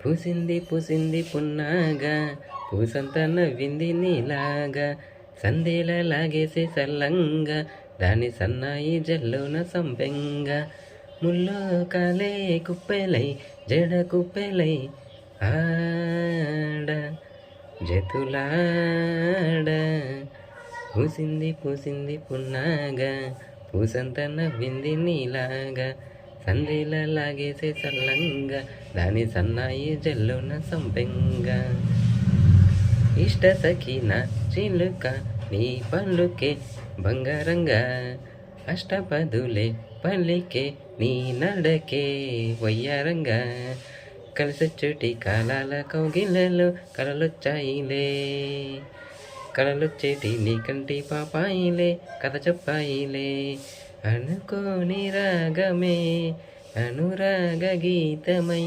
పూసింది పూసింది పున్నాగా, పూసంత నవ్వింది నీలాగా, సందేల లాగేసే సల్లంగా, దాని సన్నాయి జల్లున సంపెంగా, ముల్లో కాలే కుప్పెలై జడ కుప్పెలై ఆడ జతులాడ. పూసింది పూసింది పున్నాగా, పూసంత నవ్వింది నీలాగా, సందేల లాగేసే సల్లంగా, దాని సన్నాయి జల్లున సంపెంగా. ఇష్ట సఖిన చిలుక నీ పలుకే బంగారంగా, అష్టపదులే పలికే నీ నడకే వయ్యారంగా, కలిసొచ్చుటి కాలాల కౌగిలలో కలలొచ్చాయిలే, కలలొచ్చేటి నీ కంటి పాపాయిలే, కథ చెప్పాయిలే. అనుకోని రాగమే అనురాగ గీతమై